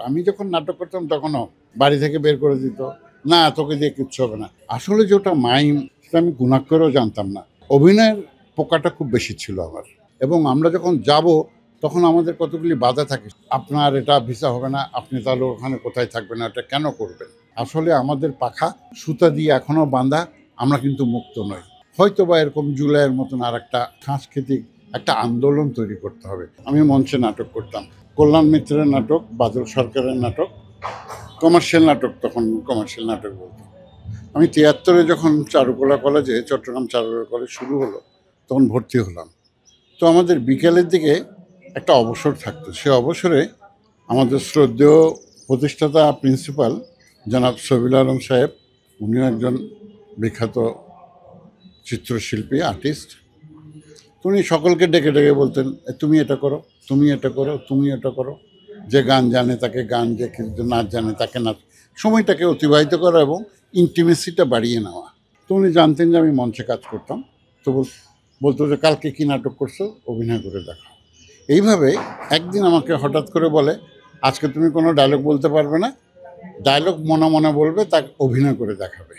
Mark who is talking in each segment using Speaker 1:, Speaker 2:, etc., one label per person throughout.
Speaker 1: আমি যখন নাটক করতাম তখনও বাড়ি থেকে বের করে দিত, না তোকে দিয়ে কিচ্ছু হবে না। আসলে যে ওটা মাইম সেটা আমি গুণাক্ষরেও জানতাম না। অভিনয়ের পোকাটা খুব বেশি ছিল আমার। এবং আমরা যখন যাব তখন আমাদের কতগুলি বাধা থাকে, আপনার এটা ভিসা হবে না, আপনি তাহলে ওখানে কোথায় থাকবেন, এটা কেন করবেন। আসলে আমাদের পাখা সুতা দিয়ে এখনও বাঁধা, আমরা কিন্তু মুক্ত নই। হয়তো বা এরকম জুলাইয়ের মতন আর একটা সাংস্কৃতিক একটা আন্দোলন তৈরি করতে হবে। আমি মঞ্চে নাটক করতাম, কল্যাণ মিত্রের নাটক, বাদল সরকারের নাটক, কমার্শিয়াল নাটক, তখন কমার্শিয়াল নাটক বলতো। আমি ৭৩-এ যখন চারুকলা কলেজে, চট্টগ্রাম চারুকলা কলেজ শুরু হলো, তখন ভর্তি হলাম। তো আমাদের বিকেলের দিকে একটা অবসর থাকতো। সে অবসরে আমাদের শ্রদ্ধেয় প্রতিষ্ঠাতা প্রিন্সিপাল জনাব সবিল আলম সাহেব, উনিও একজন বিখ্যাত চিত্রশিল্পী, আর্টিস্ট। উনি সকলকে ডেকে ডেকে বলতেন, তুমি এটা করো, তুমি এটা করো, তুমি এটা করো। যে গান জানে তাকে গান, যে কিন্তু নাচ জানে তাকে নাচ। সময়টাকে অতিবাহিত করা এবং ইন্টিমেসিটা বাড়িয়ে নেওয়া। তো উনি জানতেন যে আমি মঞ্চে কাজ করতাম। তো বলতো যে কালকে কী নাটক করছো, অভিনয় করে দেখাও। এইভাবে একদিন আমাকে হঠাৎ করে বলে, আজকে তুমি কোনো ডায়লগ বলতে পারবে না, ডায়লগ মনে মনে বলবে, তা অভিনয় করে দেখাবে।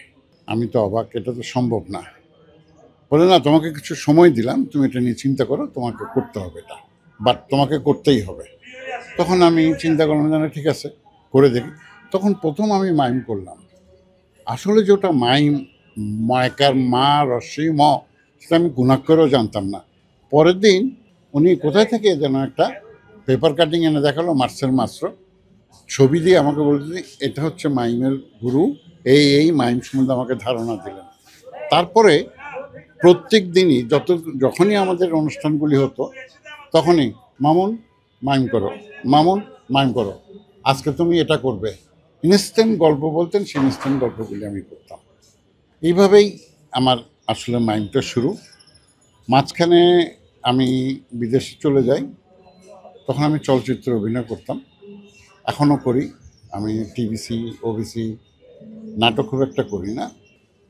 Speaker 1: আমি তো অবাক, এটা তো সম্ভব না। বলে, না তোমাকে কিছু সময় দিলাম, তুমি এটা নিয়ে চিন্তা করো, তোমাকে করতে হবে এটা, বাট তোমাকে করতেই হবে। তখন আমি চিন্তা করলাম, জানা ঠিক আছে, করে দেখি। তখন প্রথম আমি মাইম করলাম। আসলে যে ওটা মাইম, ময়কার মা রস্যই ম, সেটা আমি গুণাক্ষরেও জানতাম না। পরের দিন উনি কোথায় থেকে যেন একটা পেপার কাটিং এনে দেখালো, মার্সেল মাস্টার ছবি দিয়ে আমাকে বলতে, এটা হচ্ছে মাইমের গুরু, এই মাইম সম্বন্ধে আমাকে ধারণা দিলেন। তারপরে প্রত্যেক দিনই যখনই আমাদের অনুষ্ঠানগুলি হতো, তখনই মামুন মাইম করো, মামুন মাইম করো, আজকে তুমি এটা করবে। ইনস্ট্যান্ট গল্প বলতেন, সেই ইনস্ট্যান্ট গল্পগুলি আমি করতাম। এইভাবেই আমার আসলে মাইমটা শুরু। মাঝখানে আমি বিদেশে চলে যাই, তখন আমি চলচ্চিত্রে অভিনয় করতাম, এখনও করি। আমি টিভিসি, ওবিসি, নাটক খুব একটা করি না।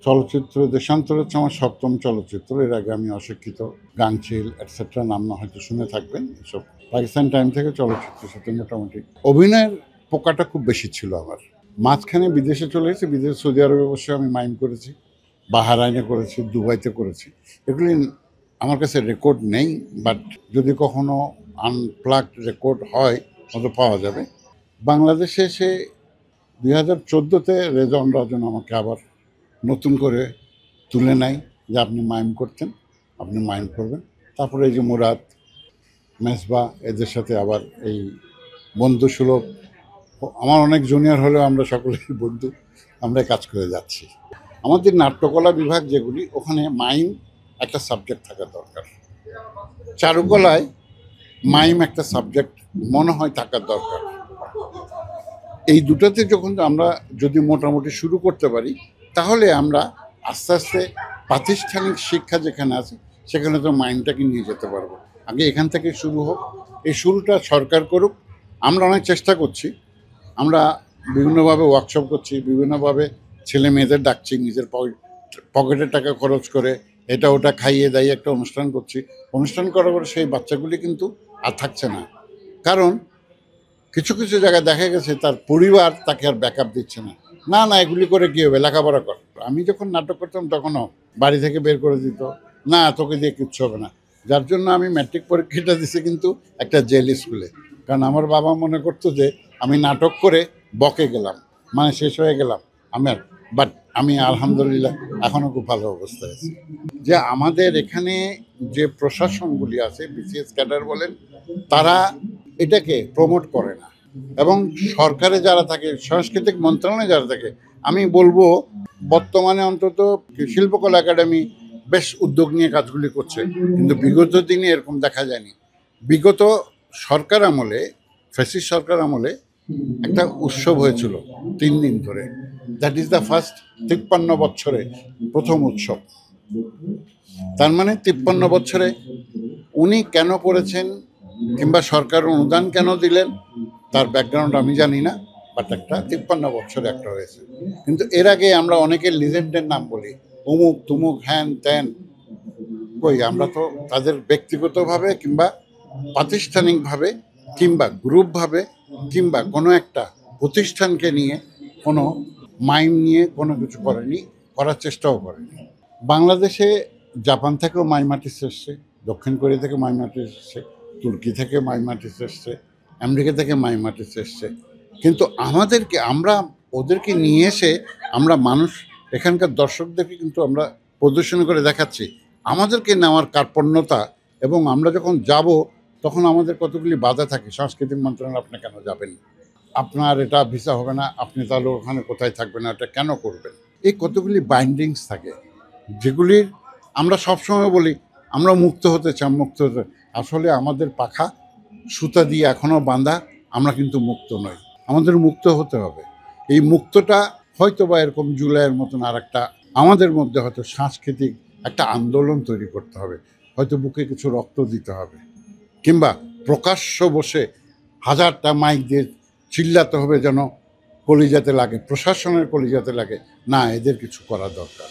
Speaker 1: চলচ্চিত্র দেশান্তর হচ্ছে আমার ৭ম চলচ্চিত্র। এর আগে আমি অশিক্ষিত, গাংচিল এটসেট্রা নাম না হয়তো শুনে থাকবেন। এসব পাকিস্তান টাইম থেকে চলচ্চিত্রের সাথে মোটামুটি অভিনয়ের পোকাটা খুব বেশি ছিল আমার। মাঝখানে বিদেশে চলে গেছি, বিদেশে সৌদি আরবে অবশ্যই আমি মাইম করেছি, বাহারাইনে করেছি, দুবাইতে করেছি। এগুলি আমার কাছে রেকর্ড নেই, বাট যদি কখনো আনপ্লাগড রেকর্ড হয় হয়তো পাওয়া যাবে। বাংলাদেশে এসে ২০১৪-তে রেজন রাজন আমাকে আবার নতুন করে তুলে নেয়, যে আপনি মাইম করতেন, আপনি মাইম করবেন। তারপরে এই যে মুরাদ, মেজবা, এদের সাথে আবার এই বন্ধুসুলভ, আমার অনেক জুনিয়র হলেও আমরা সকলেই বন্ধু, আমরা কাজ করে যাচ্ছি। আমাদের নাট্যকলা বিভাগ যেগুলি, ওখানে মাইম একটা সাবজেক্ট থাকা দরকার। চারুকলায় মাইম একটা সাবজেক্ট মনে হয় থাকার দরকার। এই দুটাতে যখন আমরা যদি মোটামুটি শুরু করতে পারি, তাহলে আমরা আস্তে আস্তে প্রাতিষ্ঠানিক শিক্ষা যেখানে আছে সেখানে তো মাইন্ডটাকে নিয়ে যেতে পারবো। আগে এখান থেকে শুরু হোক, এই শুরুটা সরকার করুক। আমরা অনেক চেষ্টা করছি, আমরা বিভিন্নভাবে ওয়ার্কশপ করছি, বিভিন্নভাবে ছেলে মেয়েদের ডাকছি, নিজের পকেটের টাকা খরচ করে এটা ওটা খাইয়ে দাইয়ে একটা অনুষ্ঠান করছি। অনুষ্ঠান করার পরে সেই বাচ্চাগুলি কিন্তু আর থাকছে না, কারণ কিছু কিছু জায়গায় দেখা গেছে তার পরিবার তাকে আর ব্যাকআপ দিচ্ছে না। না না, এগুলি করে কী হবে, লেখাপড়া কর। আমি যখন নাটক করতাম তখনও বাড়ি থেকে বের করে দিত, না তোকে দিয়ে কিচ্ছু হবে না। যার জন্য আমি ম্যাট্রিক পরীক্ষাটা দিছি কিন্তু একটা জেল স্কুলে, কারণ আমার বাবা মনে করতো যে আমি নাটক করে বকে গেলাম, মানে শেষ হয়ে গেলাম। বাট আমি আলহামদুলিল্লাহ এখনও খুব ভালো অবস্থায় আছি। যে আমাদের এখানে যে প্রশাসনগুলি আছে, বিসিএস ক্যাডার বলেন, তারা এটাকে প্রমোট করে না। এবং সরকারে যারা থাকে, সাংস্কৃতিক মন্ত্রণালয়ে যারা থাকে, আমি বলবো বর্তমানে অন্তত শিল্পকলা একাডেমি বেশ উদ্যোগ নিয়ে কাজগুলি করছে, কিন্তু বিগত দিনে এরকম দেখা যায়নি। বিগত সরকার আমলে, ফ্যাসিস্ট সরকার আমলে একটা উৎসব হয়েছিল ৩ দিন ধরে, দ্যাট ইজ দ্য ফার্স্ট, ৫৩ বছরে প্রথম উৎসব। তার মানে ৫৩ বছরে উনি কেন করেছেন কিংবা সরকার অনুদান কেন দিলেন, তার ব্যাকগ্রাউন্ড আমি জানি না, বাট একটা ৫৩ বছরে একটা হয়েছে। কিন্তু এর আগে আমরা অনেকের লিজেন্ডের নাম বলি, অমুক তুমুক হ্যান ত্যান, কই আমরা তো তাদের ব্যক্তিগতভাবে কিংবা প্রাতিষ্ঠানিকভাবে কিংবা গ্রুপভাবে কিংবা কোনো একটা প্রতিষ্ঠানকে নিয়ে কোনো মাইম নিয়ে কোনো কিছু করেনি, করার চেষ্টাও করেনি। বাংলাদেশে জাপান থেকেও মাইম আর্টিস্ট এসছে, দক্ষিণ কোরিয়া থেকে মাইম আর্টিস্ট এসছে, তুর্কি থেকে মাইম আর্টিস্ট এসছে, আমেরিকা থেকে মাইম আর্টিস্ট এসছে। কিন্তু আমরা ওদেরকে নিয়ে এসে আমরা মানুষ, এখানকার দর্শকদেরকে কিন্তু আমরা প্রদর্শন করে দেখাচ্ছি। আমাদেরকে নেওয়ার কার্পণ্যতা, এবং আমরা যখন যাব তখন আমাদের কতগুলি বাধা থাকে। সাংস্কৃতিক মন্ত্রণালয়, আপনি কেন যাবেন, আপনার এটা ভিসা হবে না, আপনি তাহলে ওখানে কোথায় থাকবেন, এটা কেন করবেন, এই কতগুলি বাইন্ডিংস থাকে, যেগুলির আমরা সবসময় বলি আমরা মুক্ত হতে চাই, মুক্ত হতে। আসলে আমাদের পাখা সুতা দিয়ে এখনও বাঁধা, আমরা কিন্তু মুক্ত নই, আমাদের মুক্ত হতে হবে। এই মুক্তটা হয়তো বা এরকম জুলাইয়ের মতন আর একটা আমাদের মধ্যে হয়তো সাংস্কৃতিক একটা আন্দোলন তৈরি করতে হবে, হয়তো বুকে কিছু রক্ত দিতে হবে, কিংবা প্রকাশ্য বসে হাজারটা মাইক দিয়ে চিল্লাতে হবে যেন কলিজাতে লাগে, প্রশাসনের কলিজাতে লাগে, না এদের কিছু করা দরকার।